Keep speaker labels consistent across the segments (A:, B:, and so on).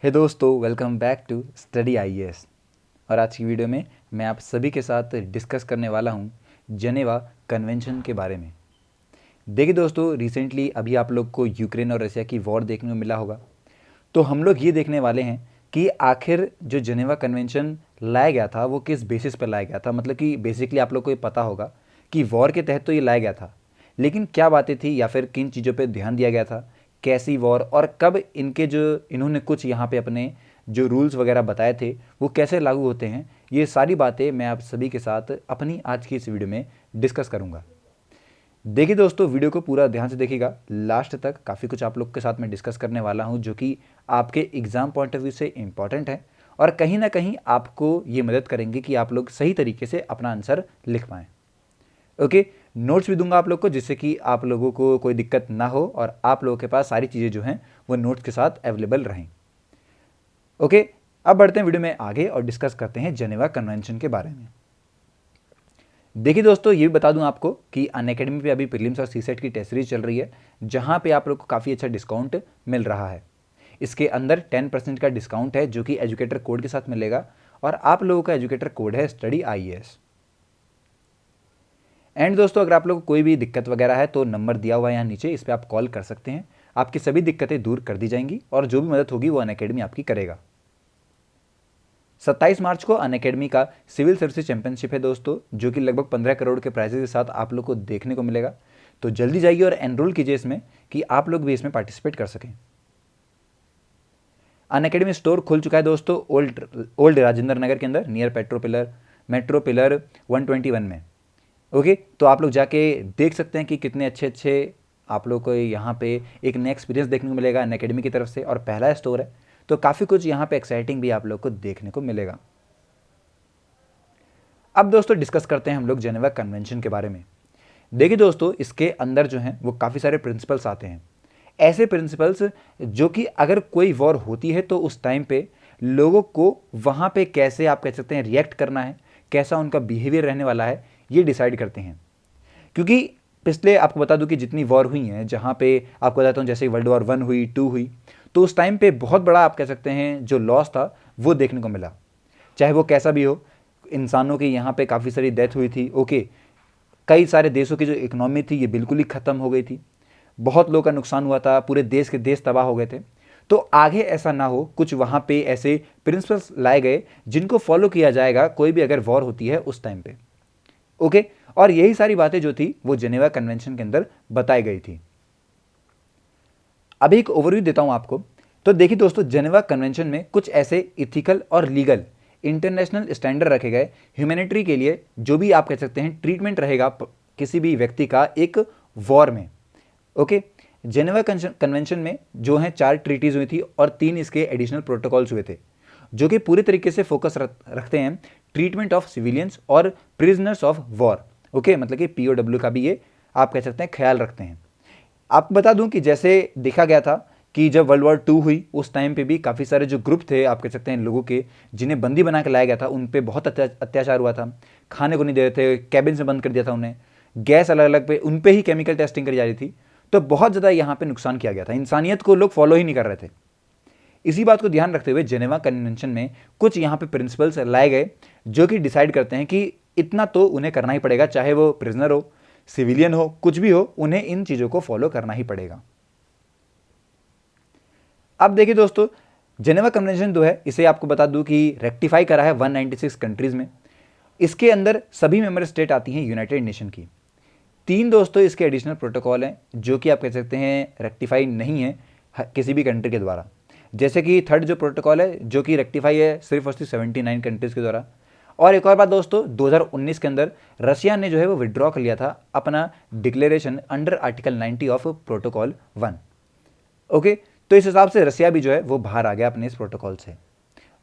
A: हे दोस्तों, welcome back to Study IAS. और आज की वीडियो में मैं आप सभी के साथ डिस्कस करने वाला हूं जनेवा कन्वेंशन के बारे में। देखिए दोस्तों, रिसेंटली अभी आप लोग को यूक्रेन और रशिया की वॉर देखने को मिला होगा। तो हम लोग ये देखने वाले हैं कि आखिर जो जनेवा कन्वेंशन लाया गया था वो किस बेसिस पर लाया गया था। मतलब कि बेसिकली आप लोग को ये पता होगा कि वॉर के तहत तो ये लाया गया था, लेकिन क्या बातें थी या फिर किन चीज़ों पे ध्यान दिया गया था, कैसी वॉर और कब इनके जो इन्होंने कुछ यहाँ पे अपने जो रूल्स वगैरह बताए थे वो कैसे लागू होते हैं, ये सारी बातें मैं आप सभी के साथ अपनी आज की इस वीडियो में डिस्कस करूँगा। देखिए दोस्तों, वीडियो को पूरा ध्यान से देखिएगा लास्ट तक। काफ़ी कुछ आप लोग के साथ मैं डिस्कस करने वाला हूं जो कि आपके एग्ज़ाम पॉइंट ऑफ व्यू से इम्पॉर्टेंट है और कहीं ना कहीं आपको ये मदद करेंगे कि आप लोग सही तरीके से अपना आंसर लिख पाएँ। ओके, नोट्स भी दूंगा आप लोग को जिससे कि आप लोगों को कोई दिक्कत ना हो और आप लोगों के पास सारी चीज़ें जो हैं वो नोट्स के साथ अवेलेबल रहें। ओके, अब बढ़ते हैं वीडियो में आगे और डिस्कस करते हैं जेनेवा कन्वेंशन के बारे में। देखिए दोस्तों, ये भी बता दूं आपको कि अनअकैडमी पे अभी प्रीलिम्स और सीसेट की टेस्ट सीरीज चल रही है, जहां पे आप लोग को काफ़ी अच्छा डिस्काउंट मिल रहा है। इसके अंदर 10% का डिस्काउंट है जो कि एजुकेटर कोड के साथ मिलेगा और आप लोगों का एजुकेटर कोड है स्टडी आईएएस। एंड दोस्तों, अगर आप लोग को कोई भी दिक्कत वगैरह है तो नंबर दिया हुआ है यहाँ नीचे, इस पर आप कॉल कर सकते हैं। आपकी सभी दिक्कतें दूर कर दी जाएंगी और जो भी मदद होगी वो अनअकैडमी आपकी करेगा। 27 मार्च को अनअकैडमी का सिविल सर्विसेज चैंपियनशिप है दोस्तों, जो कि लगभग 15 करोड़ के प्राइजेज के साथ आप लोग को देखने को मिलेगा। तो जल्दी जाइए और एनरोल कीजिए इसमें कि आप लोग भी इसमें पार्टिसिपेट कर सकें। अनअकैडमी स्टोर खुल चुका है दोस्तों ओल्ड राजेंद्र नगर के अंदर, नियर मेट्रो पिलर 121 में। ओके, तो आप लोग जाके देख सकते हैं कि कितने अच्छे अच्छे आप लोग को यहाँ पे एक नया एक्सपीरियंस देखने को मिलेगा अनअकैडमी की तरफ से, और पहला स्टोर है तो काफ़ी कुछ यहाँ पे एक्साइटिंग भी आप लोग को देखने को मिलेगा। अब दोस्तों डिस्कस करते हैं हम लोग जेनेवा कन्वेंशन के बारे में। देखिए दोस्तों, इसके अंदर जो हैं वो काफ़ी सारे प्रिंसिपल्स आते हैं, ऐसे प्रिंसिपल्स जो कि अगर कोई वॉर होती है तो उस टाइम पे लोगों को वहाँ पे कैसे आप कह सकते हैं रिएक्ट करना है, कैसा उनका बिहेवियर रहने वाला है, ये डिसाइड करते हैं। क्योंकि पिछले आपको बता दूं कि जितनी वॉर हुई हैं, जहाँ पे आपको बताता हूँ जैसे वर्ल्ड वॉर 1 हुई, 2 हुई, तो उस टाइम पे बहुत बड़ा आप कह सकते हैं जो लॉस था वो देखने को मिला। चाहे वो कैसा भी हो, इंसानों की यहाँ पे काफ़ी सारी डेथ हुई थी। ओके, कई सारे देशों की जो इकोनॉमी थी ये बिल्कुल ही ख़त्म हो गई थी, बहुत लोगों का नुकसान हुआ था, पूरे देश के देश तबाह हो गए थे। तो आगे ऐसा ना हो, कुछ वहाँ पे ऐसे प्रिंसिपल्स लाए गए जिनको फॉलो किया जाएगा कोई भी अगर वॉर होती है उस टाइम पे। ओके, और यही सारी बातें जो थी वो जेनेवा कन्वेंशन के अंदर बताई गई थी। अभी एक ओवरव्यू देता हूं आपको। तो देखिए दोस्तों, जेनेवा कन्वेंशन में कुछ ऐसे इथिकल और लीगल इंटरनेशनल स्टैंडर्ड रखे गए ह्यूमैनिटी के लिए, जो भी आप कह सकते हैं ट्रीटमेंट रहेगा किसी भी व्यक्ति का एक वॉर में। ओके, जेनेवा कन्वेंशन में जो है 4 ट्रीटीज हुई थी और 3 इसके एडिशनल प्रोटोकॉल्स हुए थे, जो कि पूरी तरीके से फोकस रखते हैं ट्रीटमेंट ऑफ सिविलियंस और प्रिजनर्स ऑफ वॉर। ओके, मतलब कि पीओडब्ल्यू का भी ये आप कह सकते हैं ख्याल रखते हैं। आपको बता दूं कि जैसे देखा गया था कि जब वर्ल्ड वॉर 2 हुई उस टाइम पे भी काफ़ी सारे जो ग्रुप थे आप कह सकते हैं लोगों के, जिन्हें बंदी बना के लाया गया था, उन पे बहुत अत्याचार हुआ था। खाने को नहीं दे रहे थे, कैबिन से बंद कर दिया था उन्हें, गैस अलग अलग पे उन पे ही केमिकल टेस्टिंग करी जा रही थी। तो बहुत ज़्यादा यहाँ पे नुकसान किया गया था, इंसानियत को लोग फॉलो ही नहीं कर रहे थे। इसी बात को ध्यान रखते हुए जेनेवा कन्वेंशन में कुछ यहाँ पे प्रिंसिपल्स लाए गए जो कि डिसाइड करते हैं कि इतना तो उन्हें करना ही पड़ेगा, चाहे वो प्रिजनर हो, सिविलियन हो, कुछ भी हो, उन्हें इन चीज़ों को फॉलो करना ही पड़ेगा। अब देखिए दोस्तों, जेनेवा कन्वेंशन जो है इसे आपको बता दूं कि रेक्टिफाई करा है 196 कंट्रीज में। इसके अंदर सभी मेंबर स्टेट आती हैं यूनाइटेड नेशन की। 3 दोस्तों इसके एडिशनल प्रोटोकॉल हैं जो कि आप कह सकते हैं रेक्टिफाई नहीं है किसी भी कंट्री के द्वारा। जैसे कि थर्ड जो प्रोटोकॉल है जो कि रेक्टिफाई है सिर्फ और सिर्फ 79 कंट्रीज़ के द्वारा। और एक और बात दोस्तों, 2019 के अंदर रशिया ने जो है वो विड्रॉ कर लिया था अपना declaration under article 90 of protocol 1। Okay, तो इस हिसाब से रशिया भी जो है वो बाहर आ गया अपने इस प्रोटोकॉल से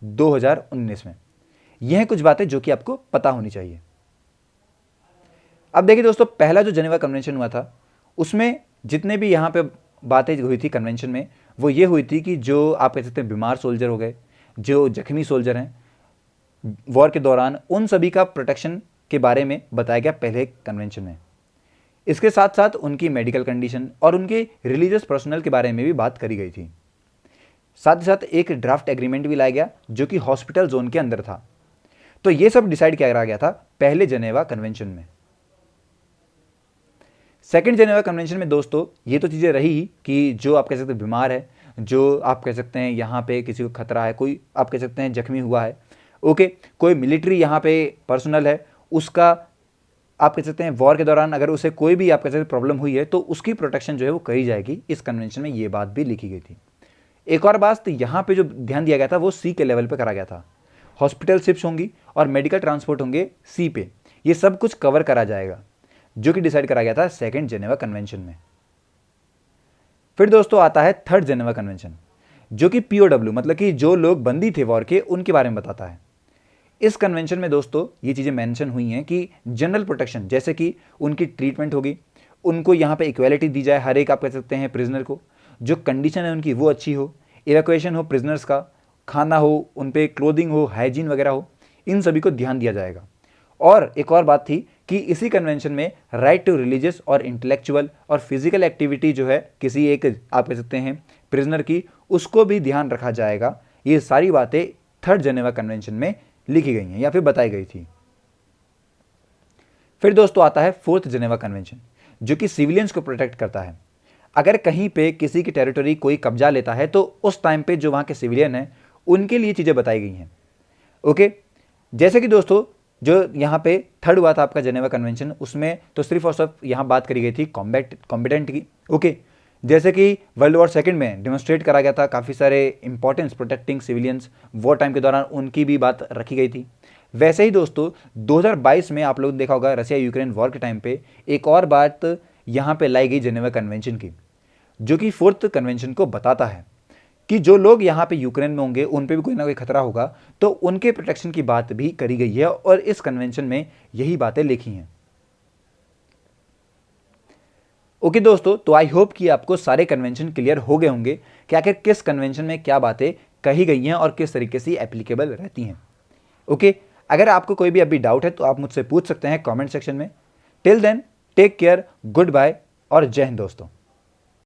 A: 2019 में। यह कुछ बातें जो कि आपको पता होनी चाहिए। अब देखिए दोस्तों, पहला जो जेनेवा कन्वेंशन हुआ था उसमें जितने भी यहाँ पे बातें हुई थी कन्वेंशन में, वो ये हुई थी कि जो आप कह सकते हैं बीमार सोल्जर हो गए, जो जख्मी सोल्जर हैं वॉर के दौरान, उन सभी का प्रोटेक्शन के बारे में बताया गया पहले कन्वेंशन में। इसके साथ साथ उनकी मेडिकल कंडीशन और उनके रिलीजियस पर्सनल के बारे में भी बात करी गई थी। साथ ही साथ एक ड्राफ्ट एग्रीमेंट भी लाया गया जो कि हॉस्पिटल जोन के अंदर था। तो ये सब डिसाइड किया गया था पहले जेनेवा कन्वेंशन में। सेकंड जेनेवा कन्वेंशन में दोस्तों ये तो चीज़ें रही कि जो आप कह सकते हैं बीमार है, जो आप कह सकते हैं यहाँ पे किसी को खतरा है, कोई आप कह सकते हैं जख्मी हुआ है, ओके, कोई मिलिट्री यहाँ पे पर्सनल है, उसका आप कह सकते हैं वॉर के दौरान अगर उसे कोई भी आप कह सकते हैं प्रॉब्लम हुई है तो उसकी प्रोटेक्शन जो है वो करी जाएगी। इस कन्वेंशन में ये बात भी लिखी गई थी। एक और बात तो यहाँ पे जो ध्यान दिया गया था वो सी के लेवल पे करा गया था। हॉस्पिटल शिप्स होंगी और मेडिकल ट्रांसपोर्ट होंगे सी पे, ये सब कुछ कवर करा जाएगा, जो कि डिसाइड करा गया था सेकेंड जेनेवा कन्वेंशन में। फिर दोस्तों आता है थर्ड जेनेवा कन्वेंशन, जो कि पीओडब्ल्यू मतलब कि जो लोग बंदी थे वॉर के, उनके बारे में बताता है। इस कन्वेंशन में दोस्तों ये चीज़ें मेंशन हुई हैं कि जनरल प्रोटेक्शन, जैसे कि उनकी ट्रीटमेंट होगी, उनको यहाँ पे इक्वालिटी दी जाए, हर एक आप कह सकते हैं प्रिजनर को, जो कंडीशन है उनकी वो अच्छी हो, इवैक्यूएशन हो प्रिजनर्स का, खाना हो, उन पे क्लोथिंग हो, हाइजीन वगैरह हो, इन सभी को ध्यान दिया जाएगा। और एक और बात थी कि इसी कन्वेंशन में राइट टू रिलीजियस और इंटेलेक्चुअल और फिजिकल एक्टिविटी जो है किसी एक आप कह सकते हैं प्रिजनर की, उसको भी ध्यान रखा जाएगा। ये सारी बातें थर्ड जेनेवा कन्वेंशन में लिखी गई हैं या फिर बताई गई थी। फिर दोस्तों आता है फोर्थ जेनेवा कन्वेंशन, जो कि सिविलियंस को प्रोटेक्ट करता है। अगर कहीं पे किसी की टेरिटरी कोई कब्जा लेता है तो उस टाइम पे जो वहाँ के सिविलियन हैं उनके लिए चीज़ें बताई गई हैं। ओके, जैसे कि दोस्तों जो यहाँ पे थर्ड हुआ था आपका जेनेवा कन्वेंशन, उसमें तो सिर्फ और सिर्फ यहाँ बात करी गई थी कॉम्बिटेंट की। ओके, जैसे कि वर्ल्ड वॉर सेकंड में डेमोन्स्ट्रेट करा गया था काफ़ी सारे importance protecting civilians, war time के दौरान उनकी भी बात रखी गई थी। वैसे ही दोस्तों 2022 में आप लोगों ने देखा होगा रसिया यूक्रेन वॉर के टाइम पे एक और बात यहाँ पे लाई गई जेनेवा कन्वेंशन की, जो कि फोर्थ कन्वेंशन को बताता है कि जो लोग यहाँ पे यूक्रेन में होंगे उन पे भी कोई ना कोई खतरा होगा, तो उनके प्रोटेक्शन की बात भी करी गई है और इस कन्वेंशन में यही बातें लिखी हैं। ओके दोस्तों, तो आई होप कि आपको सारे कन्वेंशन क्लियर हो गए होंगे कि आखिर किस कन्वेंशन में क्या बातें कही गई हैं और किस तरीके से एप्लीकेबल रहती हैं। ओके, अगर आपको कोई भी अभी डाउट है तो आप मुझसे पूछ सकते हैं कमेंट सेक्शन में। Till then take care, goodbye और जय हिंद दोस्तों।